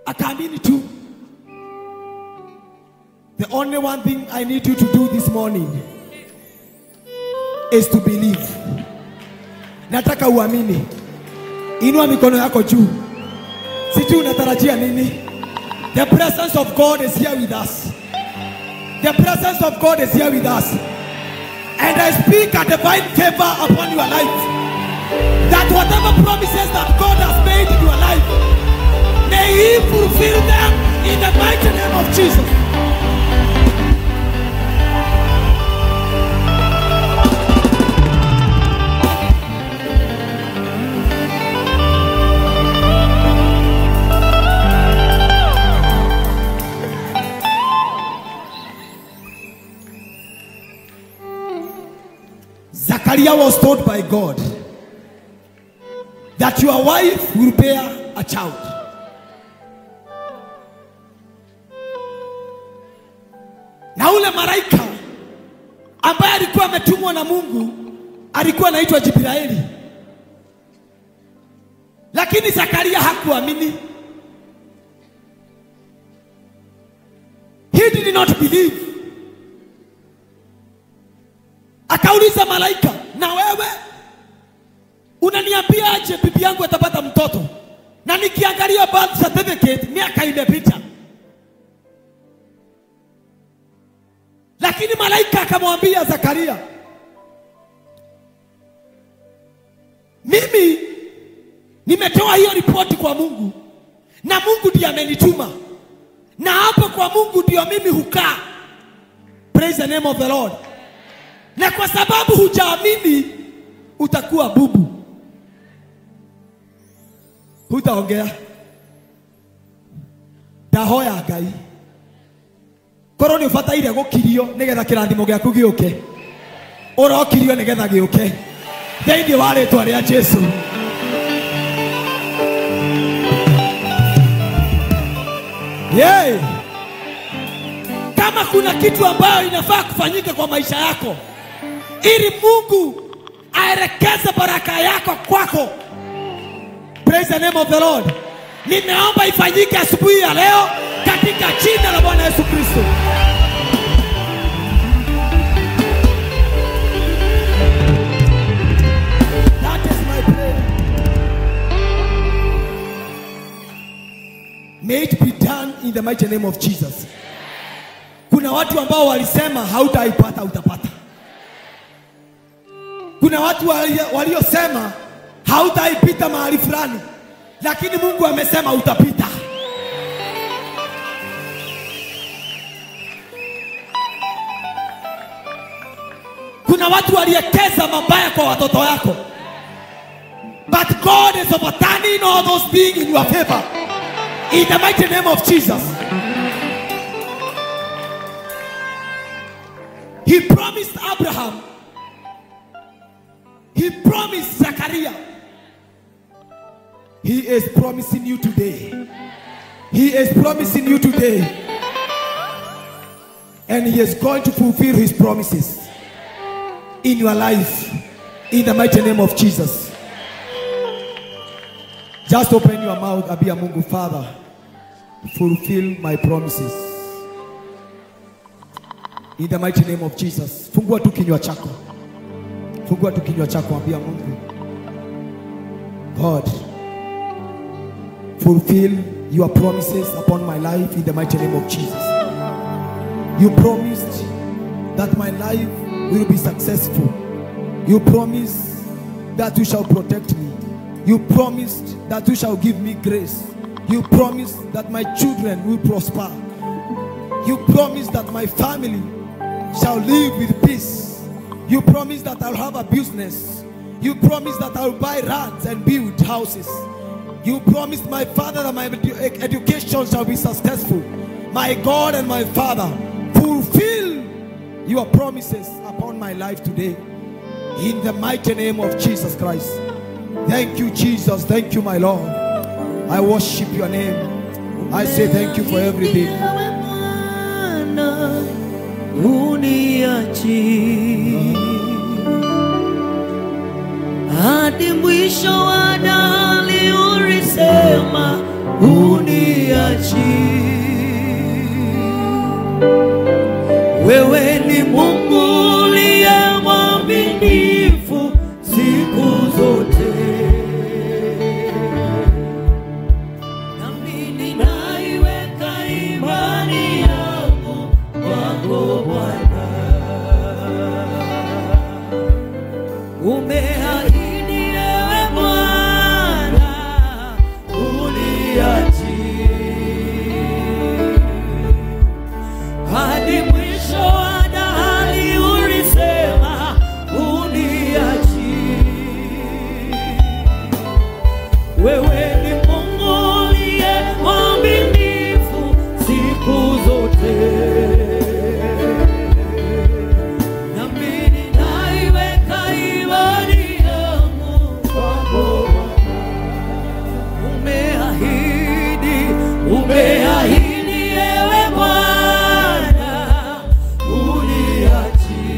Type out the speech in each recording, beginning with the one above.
akaamini tu. The only one thing I need you to do this morning is to believe. Nataka uamini. Inua mikono yako juu. Sijui unatarajia nini? The presence of God is here with us. The presence of God is here with us. And I speak a divine favor upon your life. That whatever promises that God has made in your life, may He fulfill them in the mighty name of Jesus. Zachariah was told by God that your wife will bear a child. Na ule malaika ambaye alikuwa ametumwa na Mungu alikuwa anaitwa Jibraeli. Lakini Zachariah hakuamini. He did not believe. Akauliza malaika, na wewe unaniambia aje bibi yangu atapata mtoto? Na nikiangalia birth certificate miaka imepita. Lakini malaika akamwambia Zakaria, mimi nimetoa hiyo ripoti kwa Mungu, na Mungu ndiye amenituma, na hapo kwa Mungu ndio mimi hukaa. Praise the name of the Lord. Na kwa sababu hujaamini utakuwa bubu. Hutaongea. Ndahoya Ngai. Korwo ni ufata ile gukirio nigetha kirathimo giaku giuke. Urokirio nigetha giuke. Theithi wa ritwa ria Jesu. Yay! Kama kuna kitu ambayo inafaa kufanyika kwa maisha yako, ili Mungu aelekeze baraka yako kwako. Praise the name of the Lord. Nimeomba ifanyike asubuhi ya leo katika jina la Bwana Yesu Kristo. That is my prayer. May it be done in the mighty name of Jesus. Kuna watu ambao walisema hautaipata utapata. Kuna watu waliosema hautaipita mahali fulani, lakini Mungu amesema utapita. Kuna watu waliekeza mabaya kwa watoto yako, but God is overturning all those things in your favor in the mighty name of Jesus. He promised Abraham. He promised Zachariah. He is promising you today. He is promising you today. And He is going to fulfill His promises in your life in the mighty name of Jesus. Just open your mouth, Abia Mungu. Father, fulfill my promises in the mighty name of Jesus. Fungua tu kinywa chako. Fungua tu kinywa chako, ambia Mungu, God, fulfill your promises upon my life in the mighty name of Jesus. You promised that my life will be successful. You promised that you shall protect me. You promised that you shall give me grace. You promised that my children will prosper. You promised that my family shall live with peace. You promised that I'll have a business. You promised that I'll buy lands and build houses. You promised, my Father, that my education shall be successful. My God and my Father, fulfill your promises upon my life today in the mighty name of Jesus Christ. Thank you, Jesus. Thank you, my Lord. I worship your name. I say thank you for everything. Hadi mwisho wa dali ulisema uniachi. Wewe ni Mungu uliye mwaminifu siku zote. Nami ninaiweka imani yangu kwako Bwana. Umeahidi ewe Bwana uniachi hadi mwisho wa dahari, ulisema uniachi. Wewe ni Mungu uliye mwaminifu siku zote. Nami ninaiweka imani yangu kwako Bwana. Umeahidi ewe Bwana uniachi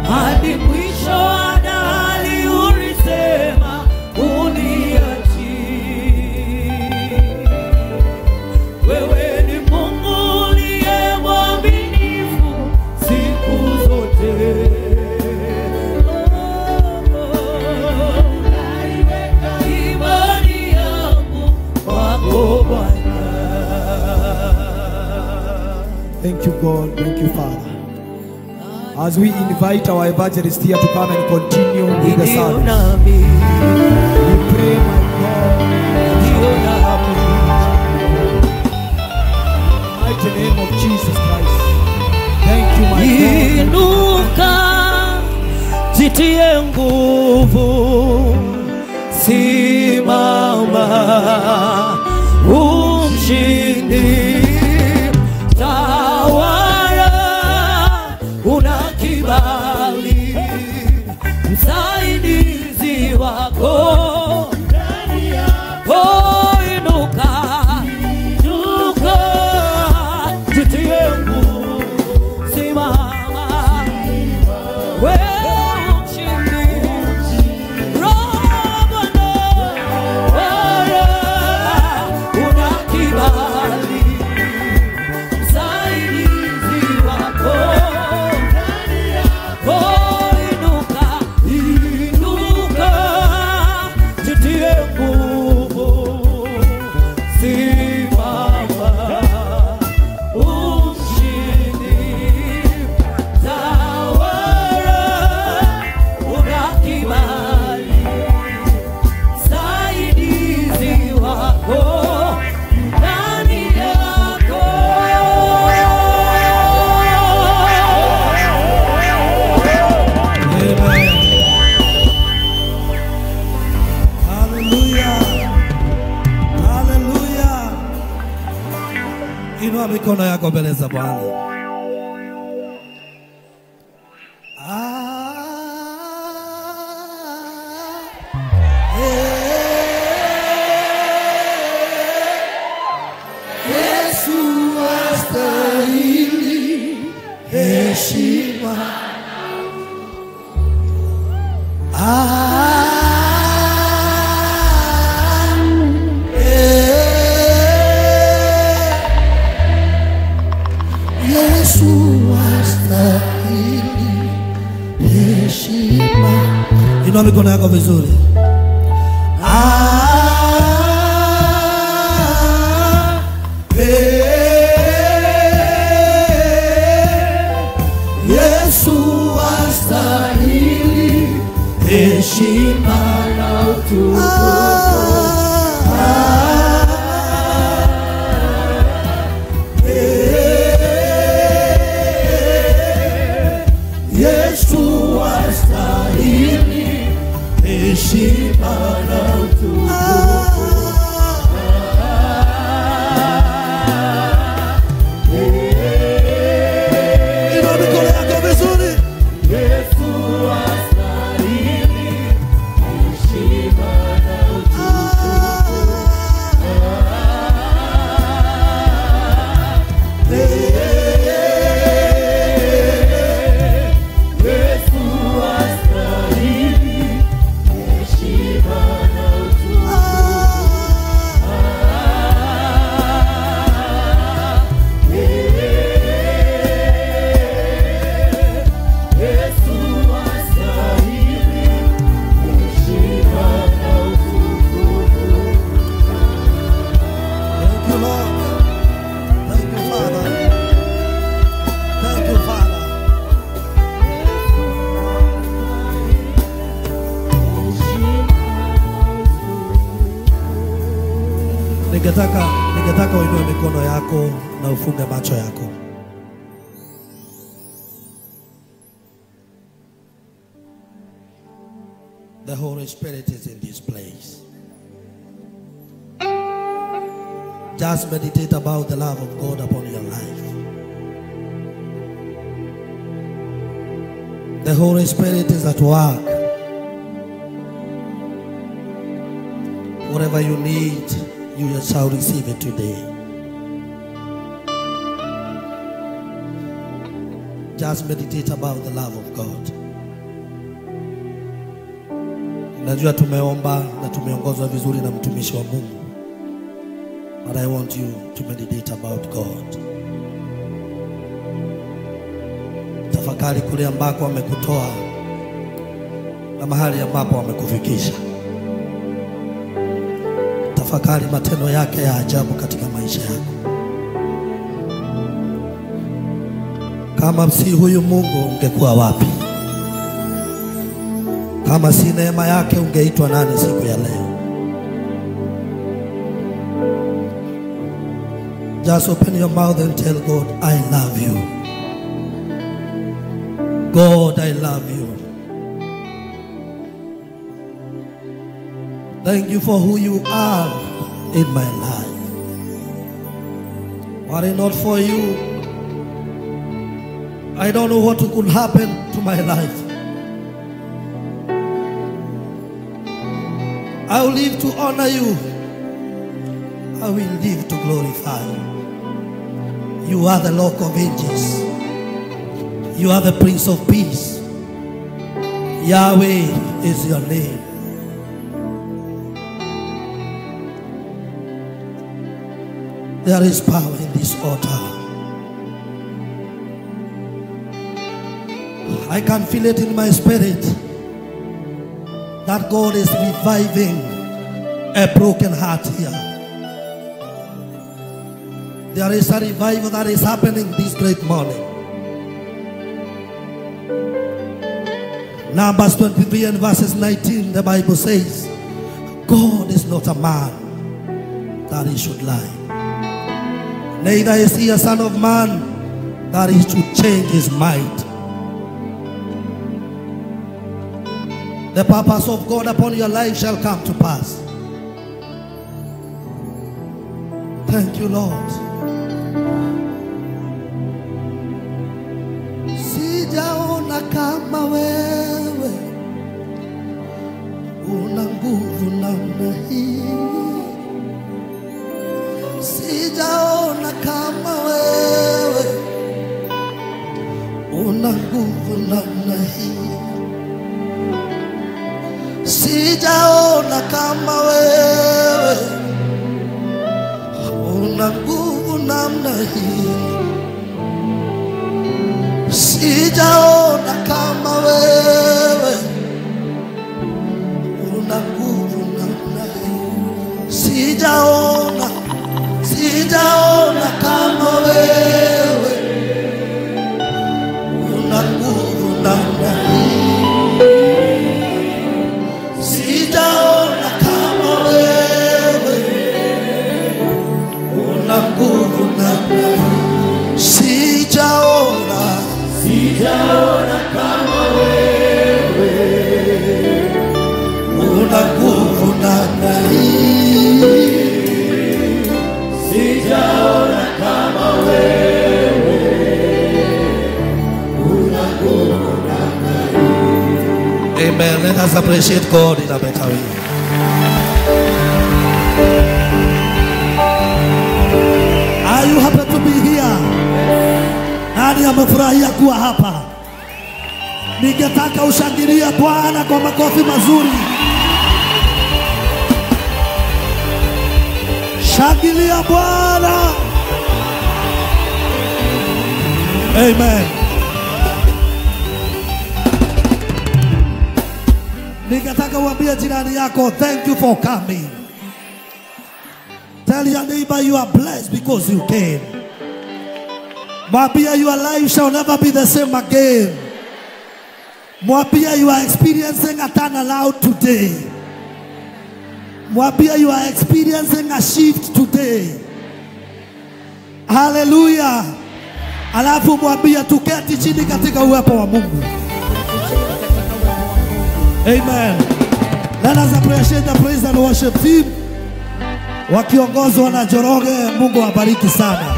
hadi mwisho wa dahari, ulisema uniachi. Wewe ni Mungu uliye mwaminifu siku zote. Naiweka imani yangu kwako Bwana. Thank you, God. Thank you, Father. As we invite our evangelist here to come and continue with the service, we pray, my God, in the mighty name of Jesus Christ. Thank you, my God. Inuka, jitie nguvu, simama, umshindi. Tawala, una kibali, msaidizi wako ndani yako. Inuka, jitie nguvu, simama, wewe umshindi. Roho Bwana, una kibali, msaidizi wako ndani yako. Inuka, jitie nguvu, simama, umshindi. Tawala, una kibali, msaidizi wako ndani yako. Amen. Hallelujah. Hallelujah. Inua mikono yako mbele za Bwana. Yesu astahili heshima. Yesu astahili heshima. Inua mikono yako vizuri. Yesu astahili heshima na utukufu. Yesu astahili heshima na utukufu. Inua mikono yako vizuri. Yesu astahili heshima na utukufu. Ningetaka uinue mikono yako na ufunge macho yako. The Holy Spirit is in this place. Just meditate about the love of God upon your life. The Holy Spirit is at work. Whatever you need, you shall receive it today. Just meditate about the love of God. Najua tumeomba na tumeongozwa vizuri na mtumishi wa Mungu. But I want you to meditate about God. Tafakari kule ambako amekutoa na mahali ambapo amekufikisha. Tafakari matendo yake ya ajabu katika maisha yako. Kama si huyu Mungu ungekuwa wapi? Kama si neema yake ungeitwa nani siku ya leo? Just open your mouth and tell God, I love you. God, I love you. Thank you for who you are in my life. Were it not for you, I don't know what could happen to my life. I will live to honor you. I will live to glorify you. You are the Rock of Ages. You are the Prince of Peace. Yahweh is your name. There is power in this altar. I can feel it in my spirit that God is reviving a broken heart here. There is a revival that is happening this great morning. Numbers 23 and verses 19, the Bible says, God is not a man that he should lie. Neither is he a son of man that he should change his mind. The purpose of God upon your life shall come to pass. Thank you, Lord. Sijaona kama wewe una nguvu namna hii. Sijaona kama wewe una nguvu namna hii. Sijaona kama wewe una nguvu namna hii. Sijaona kama wewe una nguvu namna hii. Sijaona kama wewe una nguvu namna hii. Sijaona kama wewe una nguvu namna hii. Sijaona kama wewe una nguvu namna hii. Sijaona kama wewe una nguvu namna hii. Amen. Let us appreciate God in a better way. Are you happy to be here? Nani amefurahia kuwa hapa? Ningetaka ushangilie Bwana kwa makofi mazuri. Shangilia Bwana. Amen. Ningetaka uambie jirani yako, thank you for coming. Tell your neighbor you are blessed because you came. Mwambie your life shall never be the same again. Mwambie you are experiencing a turnaround today. Mwambie you are experiencing a shift today. Hallelujah. Alafu mwambie tuketi chini katika uwepo wa Mungu. Amen. Let us appreciate the praise and worship team. Wakiongozwa na Njoroge. Mungu awabariki sana.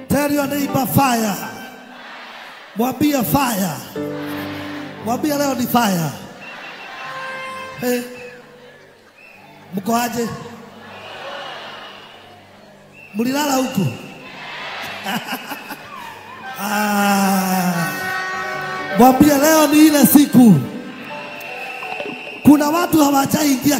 Tell your neighbor fire. Mwambie fire. Mwambie leo ni fire. Hey. Mko aje? Mulilala huku? Mwambie leo ni ile siku. Kuna watu hawajaingia